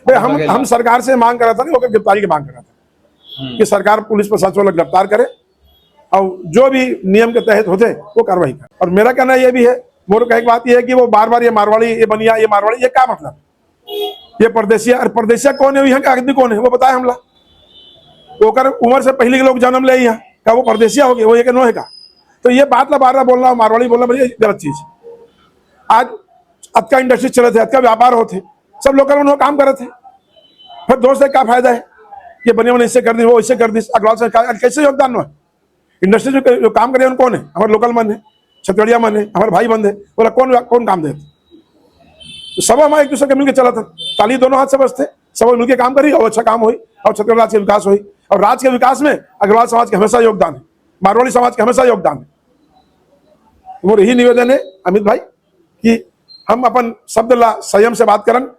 हम सरकार से मांग कर रहा था, नहीं होकर गिरफ्तारी की मांग कर रहा था कि सरकार पुलिस प्रशासन वाला गिरफ्तार करे और जो भी नियम के तहत होते वो कार्रवाई करे। और मेरा कहना ये भी है, मोर का एक बात ये है कि वो बार बार ये मारवाड़ी, ये बनिया, ये मारवाड़ी, ये क्या मतलब, ये परदेसिया, और परदेसिया कौन है, यहाँ का आदमी कौन है वो बताए हमला। तो उम्र से पहले के लोग जन्म ले यहाँ का वो परदेसिया हो गए, वो ये नो है का। तो ये बात ला बार बार बोलना, मारवाड़ी बोलना ये गलत चीज। आज अतका इंडस्ट्री चले थे, अतका व्यापार होते, सब लोग उन्होंने काम करे थे, फिर दोस्त का फायदा है ये बने बने इससे कर दी, वो इससे कर दी, अग्रवाल से कैसे योगदान है। इंडस्ट्री जो काम करे कौन है, हमारे लोकल मन है, छत्तीसगढ़िया मन है, हमारे भाई बंद है, बोला कौन काम देते। तो सब हमारे एक दूसरे के मिलकर चला था, ताली दोनों हाथ से बसते, सब मिलकर काम करी और अच्छा काम हुई और छत्तीसगढ़ राज्य का विकास हुई। और राज्य के विकास में अग्रवाल समाज के हमेशा योगदान है, मारवाड़ी समाज का हमेशा योगदान है। वो यही निवेदन है अमित भाई कि हम अपन शब्द ला संयम से बात करन,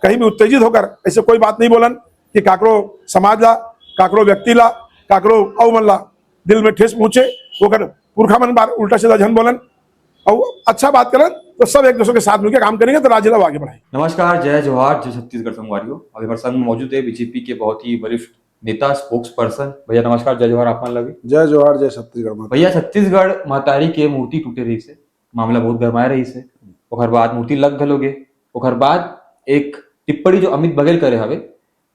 कहीं भी उत्तेजित होकर ऐसे कोई बात नहीं बोलन कि काकरो समाज ला, काकरो व्यक्ति ला, काकरो औ मन ला दिल में ठेस पहुंचे, वो कर पुरखा मन बार उल्टा सीधा झन बोलन और अच्छा बात करन, तो सब एक दूसरे के साथ मिलकर काम करेंगे तो राज्य ला आगे बढ़ाएंगे। नमस्कार, जय जवाहर, जय छत्तीसगढ़ संगवारियों। अभी हमारे संग में मौजूद है बीजेपी के बहुत ही वरिष्ठ नेता, स्पोक्स पर्सन। भैया नमस्कार, जय जवाहर, आप लगे। जय जवाहर, जय छत्तीसगढ़। भैया छत्तीसगढ़ महतारी के मूर्ति टूटे रही से मामला बहुत गरमाए रही से, ओकर बाद मूर्ति लग गलोगे, ओकर बाद एक टिप्पणी जो अमित बघेल करे हवे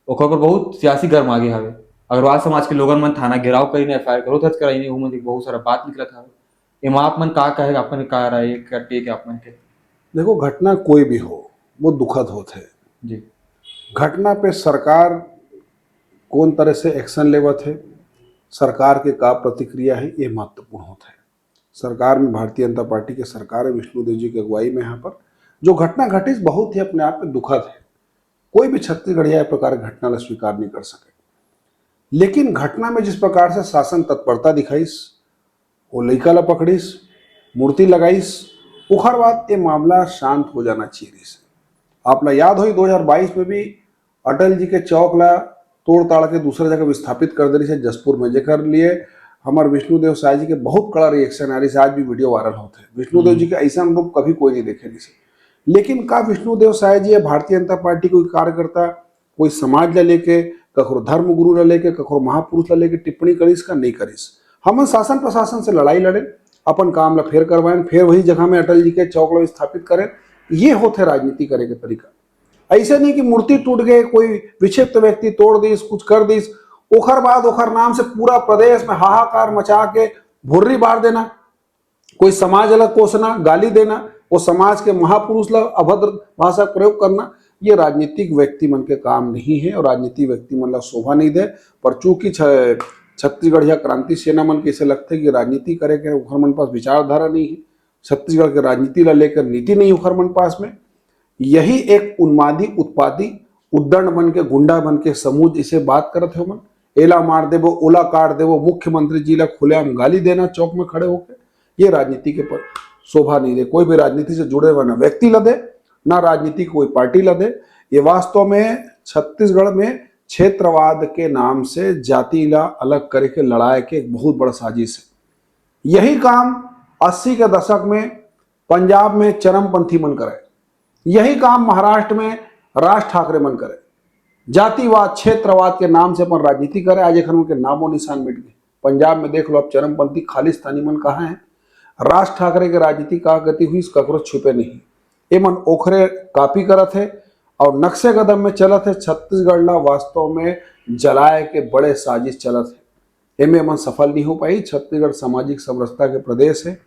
ओकर पर बहुत सियासी गर्म आगे हवे। अग्रवाल समाज के लोगन मन थाना घेराव करीने, FIR करो दर्ज कराइने, उ मन बहुत सारा बात निकलत हवे। एमा आप मन का कहे, अपन का राय क्या टेक आप मन के? देखो, घटना कोई भी हो वो दुखद होते है जी। घटना पे सरकार कौन तरह से एक्शन लेवत है, सरकार के का प्रतिक्रिया है, ये महत्वपूर्ण होता है। सरकार में भारतीय जनता पार्टी के सरकार है, विष्णुदेव जी की अगुवाई में यहाँ पर जो घटना घटी बहुत ही अपने आप में दुखद है। कोई भी छत्तीसगढ़िया प्रकार की घटना स्वीकार नहीं कर सके, लेकिन घटना में जिस प्रकार से शासन तत्परता दिखाईस, वो लड़का ला पकड़ीस, मूर्ति लगाईस, उखर बाद ये मामला शांत हो जाना चाहिए। आप ला याद हो 2022 में भी अटल जी के चौक ला तोड़ ताड़ के दूसरे जगह विस्थापित कर दे रही जसपुर में, जेकर लिए हमारे विष्णुदेव साय जी के बहुत कड़ा रिएक्शन आ रही है। आज भी वीडियो वायरल होते हैं। विष्णुदेव जी के ऐसा रूप कभी कोई नहीं देखे नहीं। लेकिन का विष्णुदेव साय जी है भारतीय जनता पार्टी कोई कार्यकर्ता कोई समाज ला लेके, कखरो धर्म गुरु ला लेके, कखरो महापुरुष ला लेके टिप्पणी करीस का नहीं करीस। हम शासन प्रशासन से लड़ाई लड़े, अपन काम ला फेर करवाएं, फिर वही जगह में अटल जी के चौक ला स्थापित करें। ये होते राजनीति करे के तरीका। ऐसे नहीं कि मूर्ति टूट गए, कोई विक्षिप्त व्यक्ति तोड़ दीस, कुछ कर दीस, ओखर बाद ओखर नाम से पूरा प्रदेश में हाहाकार मचा के भुर्री बार देना, कोई समाज अलग कोसना, गाली देना, वो समाज के महापुरुष ला अभद्र भाषा प्रयोग करना, ये राजनीतिक व्यक्ति मन के काम नहीं है और राजनीतिक व्यक्ति मन ला शोभा नहीं दे। पर चूंकि छत्तीसगढ़ या क्रांति सेना मन के ऐसे लगता है कि राजनीति करे के ओखर मन पास विचारधारा नहीं है, छत्तीसगढ़ के राजनीति ला लेकर नीति नहीं ओखर मन पास में। यही एक उन्मादी उत्पादी उद्दंड बन के गुंडा बन के समूह इसे बात करत है मन, एला मार देवो ओला काट देवो, मुख्यमंत्री जी ला खुलेआम गाली देना चौक में खड़े होकर, ये राजनीति के पर शोभा नहीं दे। कोई भी राजनीति से जुड़े हुए ना व्यक्ति ला दे ना राजनीति कोई पार्टी ला दे। ये वास्तव में छत्तीसगढ़ में क्षेत्रवाद के नाम से जाति ला अलग करे के लड़ाई के एक बहुत बड़ा साजिश है। यही काम 80 के दशक में पंजाब में चरमपंथी मन करे, यही काम महाराष्ट्र में राज ठाकरे मन करे, जातिवाद क्षेत्रवाद के नाम से अपन राजनीति करे। आज एक उनके नामो निशान मिट गए। पंजाब में देख लो अब चरमपंथी खालिस्तानी मन कहाँ है, राज ठाकरे के राजनीति का गति हुई ककरो छुपे नहीं। ये मन ओखरे कॉपी करत है और नक्शे कदम में चलत है। छत्तीसगढ़ ला वास्तव में जलाए के बड़े साजिश चलत है, एमे मन सफल नहीं हो पाई। छत्तीसगढ़ सामाजिक समरसता के प्रदेश है,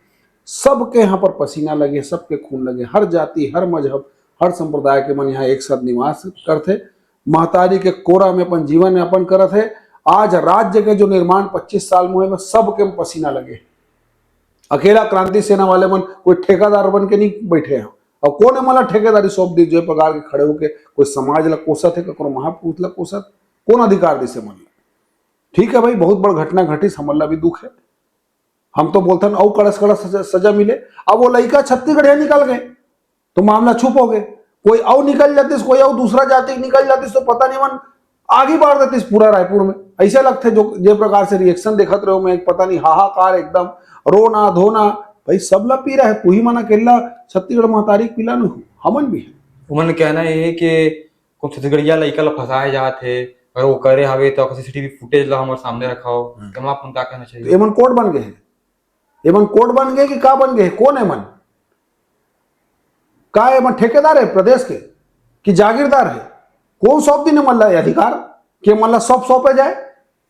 सबके यहाँ पर पसीना लगे, सबके खून लगे, हर जाति हर मजहब हर संप्रदाय के मन यहाँ एक साथ निवास करते, महतारी के कोरा में अपन जीवन यापन करत है। आज राज्य के जो निर्माण 25 साल में हुए में सबके पसीना लगे। अकेला क्रांति सेना वाले मन कोई ठेकेदार बन के नहीं बैठे हैं। और कौन है मला ठेकेदारी सौंप दी जो प्रकार के खड़े होके कोई समाज ला कोसत है, ककरो महापुरुष ला कोसत, कौन अधिकार दिसे मन ला। ठीक है भाई, बहुत बड़ घटना घटी, हमन ला भी दुख है। हम तो बोलते हैं औ कड़स कड़स सजा मिले। अब वो लड़का छत्तीसगढ़ निकल गए तो मामला छुप हो गए, कोई और निकल जाती, कोई और दूसरा जाति निकल जाती तो पता नहीं मन आगे बढ़ देती पूरा रायपुर में। ऐसे लगते जो प्रकार से रिएक्शन देखत रहे मैं, पता नहीं हाहाकार एकदम रोना धोना। भाई सब ला पी रहा है, तू ही मना केला छत्तीसगढ़ महतारी पिला न हमन भी है। उमन कहना ये कि कुछ छत्तीसगढ़िया लइका ला फंसाए जात है, अगर वो करे हवे तो सीसीटीवी फुटेज ला हमारे सामने रखाओ। कमा अपन का कहना चाहिए? एमन कोर्ट बन गए हैं, एमन कोर्ट बन गए कि का बन गए? कौन है मन? का एमन ठेकेदार है प्रदेश के कि जागीरदार है? कौन सौंप दी मन ला अधिकार कि मन ला सब सौंपे जाए?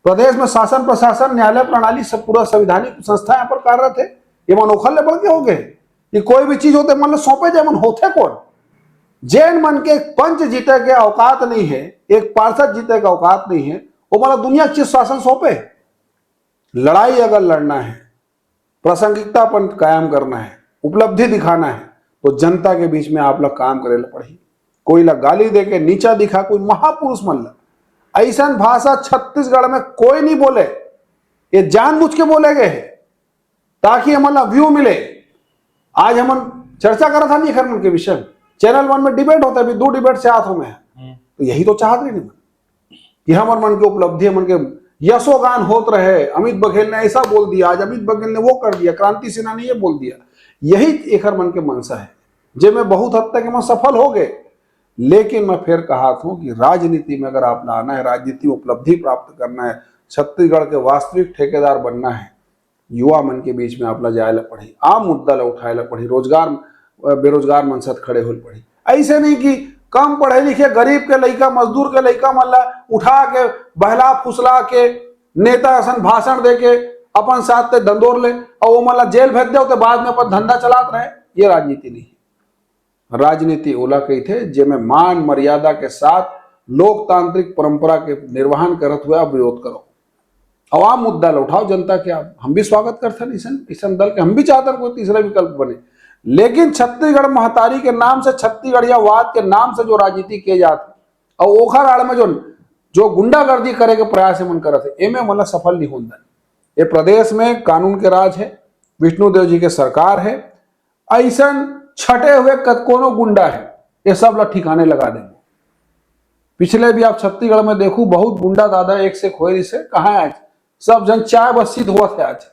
प्रदेश में शासन प्रशासन न्यायालय प्रणाली सब पूरा संवैधानिक संस्था यहाँ पर कार्यरत है। ये मन ओखल ले बढ़ के हो गए कि कोई भी चीज होते मन ला सौंपे जाए। मन होते कौन? जैन मन के एक पंच जीते के औकात नहीं है, एक पार्षद जीते के औकात नहीं है, वो मतलब दुनिया की चीज शासन सौंपे। लड़ाई अगर लड़ना है, प्रासंगिकतापन कायम करना है, उपलब्धि दिखाना है तो जनता के बीच में आप लोग काम करे ला पड़ी। कोई ला गाली दे के नीचा दिखा, कोई महापुरुष मन ला ऐसा भाषा छत्तीसगढ़ में कोई नहीं बोले। ये जानबूझ के बोले गए हैं ताकि हमारा व्यू मिले। आज हम चर्चा करा था नहीं खरमन के विषय में, चैनल 1 में डिबेट होता है, अभी 2 डिबेट से हाथों में है। तो यही तो चाहते नहीं मन कि हमारे मन के उपलब्धि मन के यशोगान होत रहे। अमित बघेल ने ऐसा बोल दिया, आज अमित बघेल ने वो कर दिया, क्रांति सेना ने ये बोल दिया। यही एक मन के मनसा है जिसमें बहुत हद तक हम सफल हो गए। लेकिन मैं फिर कहा था कि राजनीति में अगर आप लाना है, राजनीति में उपलब्धि प्राप्त करना है, छत्तीसगढ़ के वास्तविक ठेकेदार बनना है, युवा मन के बीच में आप ला जाए ला पड़ी, आम मुद्दा ला उठाए ला पड़ी, रोजगार बेरोजगार मन साथ खड़े हो पड़ी। ऐसे नहीं कि कम पढ़े लिखे गरीब के लड़का मजदूर के लड़का मन ला उठा के बहला फुसला के नेता असन भाषण दे के अपन साथ दंदोर ले और वो मन ला जेल भेज दे तो बाद में अपन धंधा चलात रहे। ये राजनीति नहीं। राजनीति ओला कही थे जिसमें मान मर्यादा के साथ लोकतांत्रिक परंपरा के निर्वहन करत हुए आप विरोध करो, अवाम मुद्दा ला उठाओ जनता के। आप हम भी स्वागत करते हैं इस दल के, हम भी चाहते हैं कोई तीसरा विकल्प बने। लेकिन छत्तीसगढ़ महतारी के नाम से, छत्तीसगढ़ियावाद के नाम से जो राजनीति किए जाते और ओखर आड़ में जो गुंडागर्दी करे के प्रयास मन करते, एमे मतलब सफल नहीं होता। ये प्रदेश में कानून के राज है, विष्णुदेव जी के सरकार है। ऐसा छटे हुए कोनो गुंडा है ये सब लोग ठिकाने लगा देंगे। पिछले भी आप छत्तीसगढ़ में देखो बहुत गुंडा दादा एक से खोए से कहा है। आज सब जन चाय बसी धोत है। आज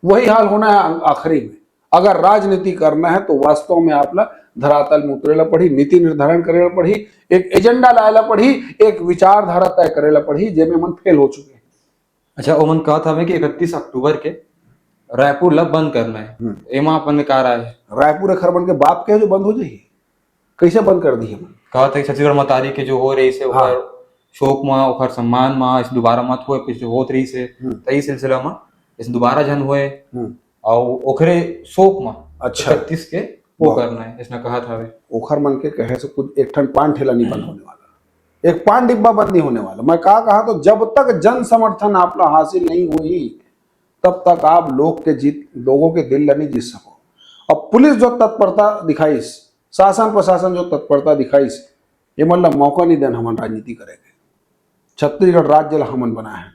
वही हाल होना है आखिरी में। अगर राजनीति करना है तो वास्तव में आप धरातल में उतरेला पड़ी, नीति निर्धारण करेला पड़ी, एक एजेंडा लाएला पड़ी, एक विचारधारा तय करेला पड़ी, जेमे मन फेल हो चुके हैं। अच्छा, ओमन कहा था कि 31 अक्टूबर के रायपुर लब बंद करना है, एमा अपन में कहा रहा है रायपुर खरबन के बाप के जो बंद हो जाइए, कैसे बंद कर दी? कहा था कि छत्तीसगढ़ महतारी के जो हो रही से शोक में ओखर सम्मान में इस दोबारा मत हुए, पिछले होत रही से तई सिलसिला में इस दोबारा जन हुए और ओखरे शोक में। अच्छा, 31 के वो करना है इसने कहा था। ओखर मन के कहे से कुछ एक ठन पान ठेला नहीं बंद होने वाला। एक पान डिब्बा बंद नहीं होने वाला। मैं कहा तो जब तक जन समर्थन आपला हासिल नहीं हुई तब तक आप लोगों के दिल नहीं जीत सको। अब पुलिस जो तत्परता दिखाईस, शासन प्रशासन जो तत्परता दिखाईस, ये मतलब मौका नहीं देना हमन राजनीति करेंगे। छत्तीसगढ़ राज्य ला हमन बना है,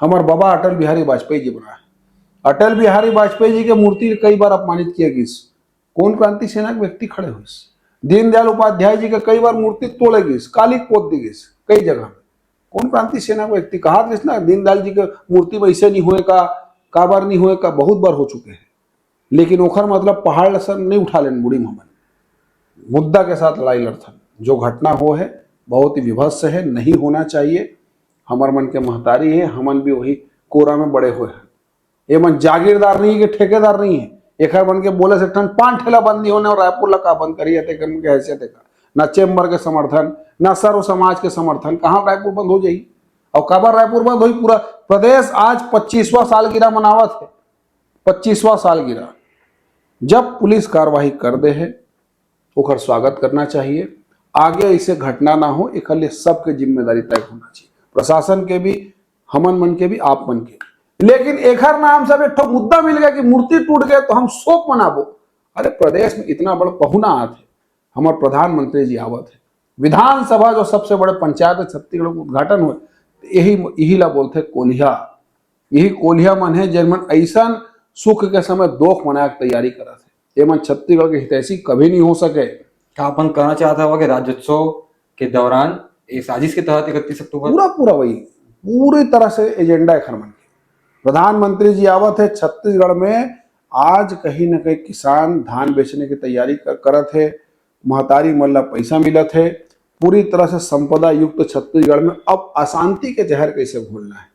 हमार बाबा अटल बिहारी वाजपेयी जी बना है। अटल बिहारी वाजपेयी जी के मूर्ति कई बार अपमानित किया गई। कौन क्रांति सेना के व्यक्ति खड़े हुए? दीनदयाल उपाध्याय जी के कई बार मूर्ति तोड़े गई, काली पोत दी गई कई जगह में। कौन क्रांति सेना के व्यक्ति कहा ना दीनदयाल जी के मूर्ति वैसे नहीं हुए का बार नहीं हुए का बहुत बार हो चुके हैं, लेकिन ओखर मतलब पहाड़ सर नहीं उठा लेन बुढ़ी हमन मुद्दा के साथ लड़ाई लड़थन। जो घटना हो है बहुत ही विभत्स है, नहीं होना चाहिए। हमार मन के महतारी है, हमन भी वही कोरा में बड़े हुए हैं। ये मन जागीरदार नहीं है कि ठेकेदार नहीं है। एक मन के बोले से ठन पान ठेला बंद नहीं होने और रायपुर लगा बंद करिए के हैसियत का ना चेम्बर के समर्थन ना सर्व समाज के समर्थन। कहाँ रायपुर बंद हो जाई और काबर रायपुर बंद हुई? पूरा प्रदेश आज 25वां सालगिरह मनावत है। 25वां सालगिरह जब पुलिस कार्रवाई कर दे है ओकर स्वागत करना चाहिए। आगे ऐसे घटना ना हो, एक लिए सबके जिम्मेदारी तय होना चाहिए, प्रशासन के भी, हमन मन के भी, आप मन के। लेकिन एकर नाम से एक मुद्दा मिल गया कि मूर्ति टूट गए तो हम शोक मनाबो। अरे प्रदेश में इतना बड़ा पहुना आते, हमारे प्रधानमंत्री जी आवत है, विधानसभा जो सबसे बड़े पंचायत छत्तीसगढ़ का उद्घाटन हुए, यही ला बोलते कोलिया। यही कोलिया मन है जिनमन ऐसा सुख के समय दोख मनाए की तैयारी करा थे। ये मन छत्तीसगढ़ के हितैषी कभी नहीं हो सके। क्या अपन कहना चाहता हुआ कि राज्योत्सव के दौरान ये साजिश के तहत 31 अक्टूबर पूरा वही पूरी तरह से एजेंडा है खरमन के। प्रधानमंत्री जी आवत है छत्तीसगढ़ में। आज कहीं न कहीं किसान धान बेचने की तैयारी करत है, महतारी मल्ला पैसा मिलत है। पूरी तरह से संपदा युक्त छत्तीसगढ़ में अब अशांति के जहर कैसे घोलना है,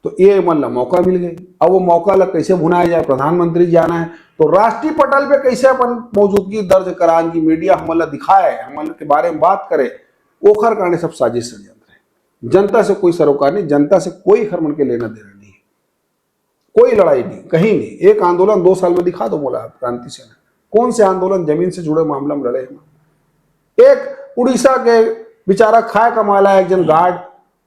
तो ये मल्ला मौका मिल गई। अब वो मौका ला कैसे भुनाया जाए, प्रधानमंत्री जी आना है तो राष्ट्रीय पटल पे कैसे अपन मौजूदगी दर्ज करान की मीडिया हमला दिखाए, हमला के बारे में बात करे। ओखर करने सब साजिश षड्यंत्र है। जनता से कोई सरोकार नहीं, जनता से कोई खरमन के लेना देना नहीं है, कोई लड़ाई नहीं, कहीं नहीं। एक आंदोलन 2 साल में दिखा दो बोला क्रांति सेना, कौन से आंदोलन जमीन से जुड़े मामला में लड़े हम। एक उड़ीसा के बेचारा खाए कमाला एक जन गार्ड,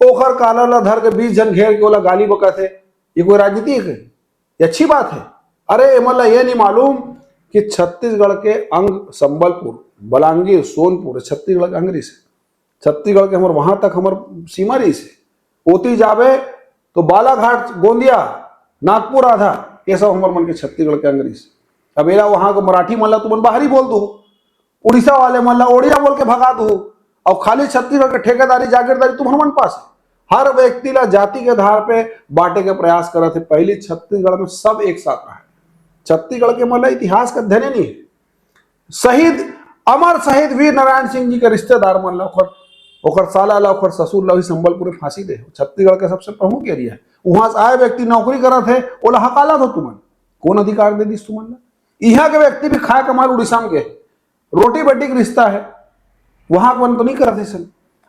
ओखर काला ला धर के 20 जन घेर के ओला गाली बका थे। ये कोई राजनीति है? ये अच्छी बात है? अरे मतलब ये नहीं मालूम कि छत्तीसगढ़ के अंग संबलपुर, बलांगीर, सोनपुर छत्तीसगढ़ के अंगरी से, छत्तीसगढ़ के हमारे वहां तक हमारे सीमा रही से ओती जावे तो बालाघाट, गोंदिया, नागपुर आधा, ये सब हमारे मन के छत्तीसगढ़ के अंगरी से। अब एला वहां को मराठी मल्ला तुम बाहरी बोल दो, उड़ीसा वाले मल्ला ओडिया बोल के भगा दो, और खाली छत्तीसगढ़ के ठेकेदारी जागीरदारी तुम मन पास है। हर व्यक्ति ला जाति के आधार पे बांटे के प्रयास कर थे। पहले छत्तीसगढ़ में सब एक साथ रहा है। छत्तीसगढ़ के मतलब इतिहास का अध्ययन नहीं है। शहीद, अमर शहीद वीर नारायण सिंह जी के रिश्तेदार मन ला ओखर साला ला ओखर ससुर ला संबलपुर में फांसी दे। छत्तीसगढ़ के सबसे प्रमुख एरिया है। वहां से आए व्यक्ति नौकरी करा थे, ओला हकाला था तुमन, कौन अधिकार दे दिस तुमन ला? यहाँ के व्यक्ति भी खाए कमाल उड़ीसा में गए, रोटी बेटी का रिश्ता है, वहां को तो नहीं करते सन।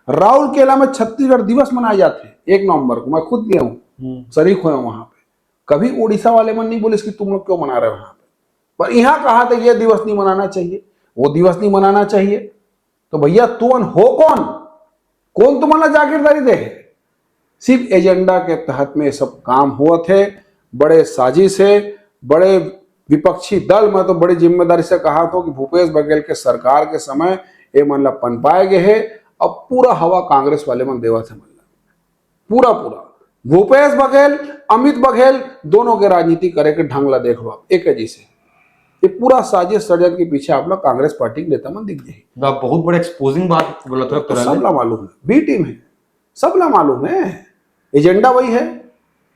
राउरकेला में छत्तीसगढ़ दिवस मनाए जाते हैं 1 नवंबर को। मैं खुद गया हूँ, शरीक हुआ हूँ वहां पे। कभी उड़ीसा वाले मन नहीं बोले कि तुम लोग क्यों मना रहे हो वहां पे, पर यहाँ कहा था ये दिवस नहीं मनाना चाहिए, वो दिवस नहीं मनाना चाहिए। तो भैया तुम हो कौन तुम्हारा जागीरदारी दे? सिर्फ एजेंडा के तहत में सब काम हुआ थे। बड़े साजिश है, बड़े विपक्षी दल, मैं तो बड़ी जिम्मेदारी से कहा था कि भूपेश बघेल के सरकार के समय ये मन ला पनपाए गए है। अब पूरा हवा कांग्रेस वाले मन देवा थे, पूरा भूपेश बघेल, अमित बघेल दोनों के राजनीति करे के ढंग ला देख लो आप एक जी से। ये पूरा साजिश षड्यंत्र के पीछे आप लोग कांग्रेस पार्टी के नेता मन दिख जाए। बहुत बड़ा एक्सपोजिंग बात बोला था। तो सबला मालूम है, बी टीम है, सबला मालूम है, एजेंडा वही है।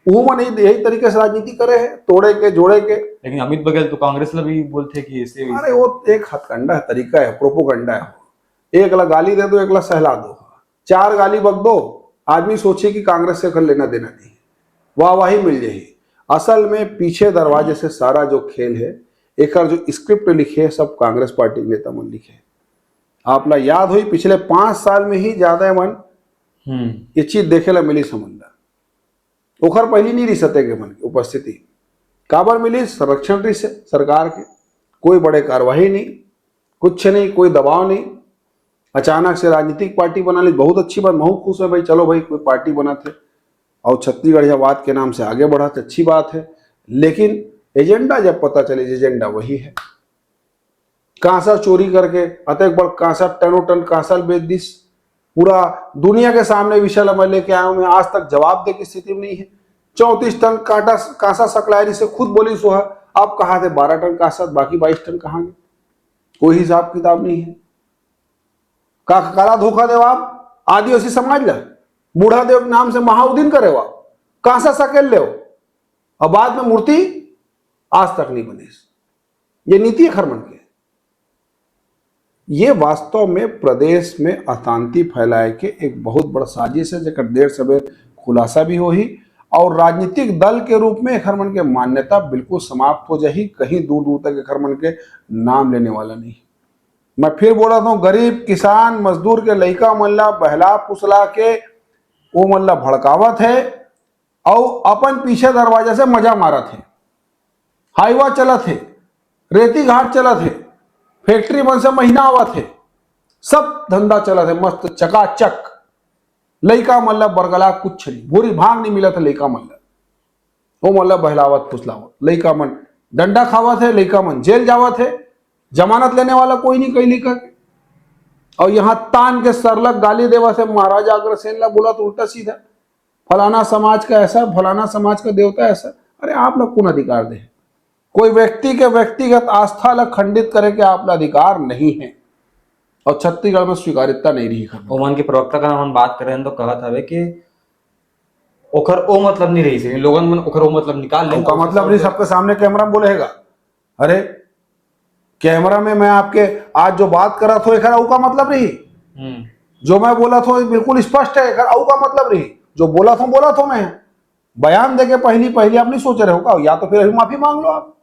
वो मन यही तरीके से राजनीति करे है, तोड़े के जोड़े के। लेकिन अमित बघेल तो कांग्रेस ला भी बोलते कि ऐसे, अरे वो एक हथकंडा है, तरीका है, प्रोपोगंडा है। एक ला गाली दे दो, एक ला सहला दो, 4 गाली बक दो, आदमी सोचे कि कांग्रेस से कर लेना देना नहीं, वाहवाही मिल जाए। असल में पीछे दरवाजे से सारा जो खेल है, एक जो स्क्रिप्ट लिखे है सब कांग्रेस पार्टी के नेता मन लिखे। आप ला याद हुई पिछले 5 साल में ही ज्यादा मन ये चीज देखे ला मिली समझला। ओखर पहली नहीं रही सते के मन की उपस्थिति काबर मिली, संरक्षण रही से सरकार के, कोई बड़े कार्यवाही नहीं, कुछ नहीं, कोई दबाव नहीं। अचानक से राजनीतिक पार्टी बना ली, बहुत अच्छी बात, बहुत खुश है भाई, चलो भाई कोई पार्टी बना थे और छत्तीसगढ़ियावाद के नाम से आगे बढ़ा थे, अच्छी बात है। लेकिन एजेंडा जब पता चले, एजेंडा वही है, कांसा चोरी करके अतः बड़ कांसा टनों टन कांसा बेच दिस, पूरा दुनिया के सामने विशाल मैं लेके आया हूं, मैं आज तक जवाब दे की स्थिति में नहीं है। 34 टन कांटा कांसा सकलायरी से खुद बोली सुहा, आप कहा थे 12 टन कांसा, बाकी 22 टन कहाँ गए, कोई हिसाब किताब नहीं है। का काला धोखा देव आप आदिवासी समाज ला, बूढ़ा देव के नाम से महाउदीन करे हो आप, कांसा सकेल ले, और बाद में मूर्ति आज तक नहीं बनी। ये नीति है खरमन के। ये वास्तव में प्रदेश में अशांति फैलाए के एक बहुत बड़ा साजिश है, जकर देर सवेर खुलासा भी हो ही, और राजनीतिक दल के रूप में खरमन के मान्यता बिल्कुल समाप्त हो जाही, कहीं दूर दूर तक खरमन के नाम लेने वाला नहीं। मैं फिर बोला था, गरीब किसान मजदूर के लइका मल्ला बहला फुसला के वो मल्ला भड़कावत है और अपन पीछे दरवाजा से मजा मारा थे, हाईवा चला थे, रेती घाट चला थे, फैक्ट्री बन से महीना आवा थे, सब धंधा चला थे मस्त चकाचक। लइका मल्ला बरगला कुछ नहीं, भूरी भांग नहीं मिला था लइका मल्ला, वो मल्ला बहलावत फुसलावत, लइका मन डंडा खावा थे, लइका मन जेल जावा थे, जमानत लेने वाला कोई नहीं कहीं लिखा के, और यहां तान के सरलग गाली देवा से महाराजा अग्रसेन ला बोला तो उल्टा सीधा, फलाना समाज का ऐसा, फलाना समाज का देवता ऐसा। अरे आप लोग कौन अधिकार दे, कोई व्यक्ति के व्यक्तिगत आस्था ला खंडित करे के आप अधिकार नहीं है, और छत्तीसगढ़ में स्वीकार्यता नहीं रही। ओमन के प्रवक्ता का हम बात करें तो कहा था कि ओखर ओ मतलब नहीं रही से लोगन मन ओखर ओ मतलब निकाल ले, का मतलब नहीं सबके सामने कैमरा में बोलेगा। अरे कैमरा में मैं आपके आज जो बात कर रहा था एखर का मतलब रही, जो मैं बोला था बिल्कुल स्पष्ट है, एखर का मतलब रही, जो बोला था मैं बयान देके पहली आप नहीं सोच रहे हो का, या तो फिर माफी मांग लो आप।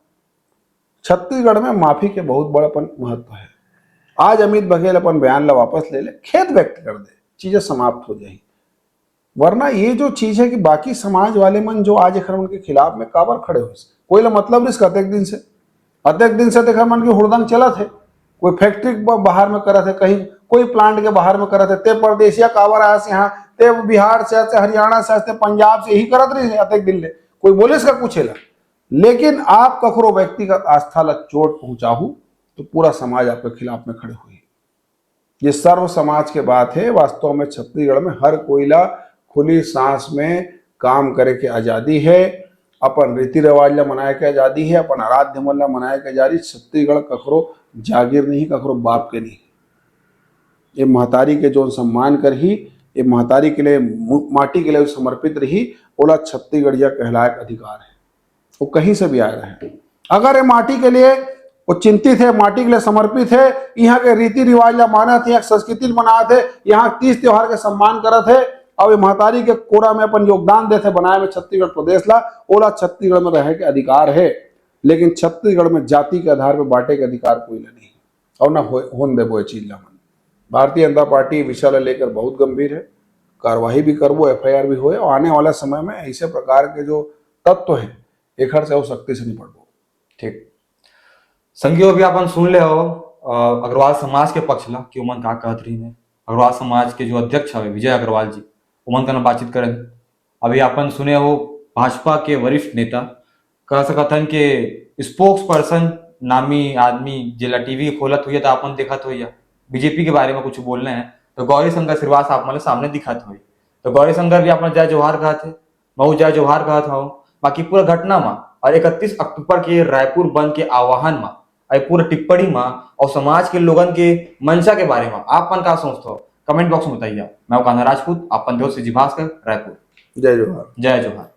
छत्तीसगढ़ में माफी के बहुत बड़ापन महत्व है। आज अमित बघेल अपन बयान ला वापस ले ले, खेद व्यक्त कर दे, चीजें समाप्त हो जाएगी। वरना ये जो चीज है कि बाकी समाज वाले मन जो आज उनके खिलाफ में काबर खड़े हुए, कोई ला मतलब नहीं, अतेक दिन से देखा मन के हुड़दंग चला थे, कोई फैक्ट्री बाहर में करा थे, कहीं कोई प्लांट के बाहर में करा थे, ते परदेशिया काबर आया से यहाँ, ते बिहार से हरियाणा से ते पंजाब से यही करत रही अतेक दिन ले, कोई बोले इसका कुछ है। लेकिन आप कखरो व्यक्तिगत आस्था ला चोट पहुंचाहू तो पूरा समाज आपके खिलाफ में खड़े हुई। ये सर्व समाज के बात है। वास्तव में छत्तीसगढ़ में हर कोईला खुली सांस में काम करे के आजादी है, अपन रीति रिवाज ला मनाए के आजादी है, अपन आराध्य मन ला मनाए के आजादी। छत्तीसगढ़ कखरो जागीर नहीं, कखरो बाप के नहीं। ये महतारी के जो सम्मान कर ही, ये महतारी के लिए माटी के लिए समर्पित रही, ओला छत्तीसगढ़िया कहलाए अधिकार है। वो कहीं से भी आए रहे, अगर ये माटी के लिए वो चिंतित है, माटी के लिए समर्पित है, यहाँ के रीति रिवाज ला माना थे, संस्कृति बना थे, यहाँ 30 त्योहार के सम्मान करे थे, अब ये महतारी के कोरा में अपन योगदान देते बनाए में छत्तीसगढ़ प्रदेश ला, ओला छत्तीसगढ़ में रहे के अधिकार है। लेकिन छत्तीसगढ़ में जाति के आधार पर बांटे के अधिकार कोई नहीं, और ना होन दे वो चीज ला। भारतीय जनता पार्टी विषय ला लेकर बहुत गंभीर है, कार्रवाई भी करबो, FIR भी होए, और आने वाला समय में ऐसे प्रकार के जो तत्व है एक हर से सख्ती से निपटबो। ठीक संगियो भी अपन सुन ले हो अग्रवाल समाज के पक्ष ला कि उमन का कहत रही है। अग्रवाल समाज के जो अध्यक्ष है विजय अग्रवाल जी, उमन का बातचीत करें। अभी अपन सुने हो भाजपा के वरिष्ठ नेता कह सकथन के स्पोक्स पर्सन नामी आदमी जिला टीवी खोलत हुई तो अपन देखत हुई बीजेपी के बारे में कुछ बोलने हैं तो गौरी शंकर श्रीवास आप मतलब सामने दिखत हुई, तो गौरी शंकर भी अपना जय जोहार कहा थे, मैं जय जोहार कहा था। बाकी पूरा घटना में और 31 अक्टूबर के रायपुर बंद के आह्वान में पूरा टिप्पणी में और समाज के लोगन के मंशा के बारे में आप मन का सोचते हो, कमेंट बॉक्स में बताइए। मैं कान्हा राजपूत, अपन दोस्त जी भास्कर, रायपुर। जय जोहार। जय जोहार।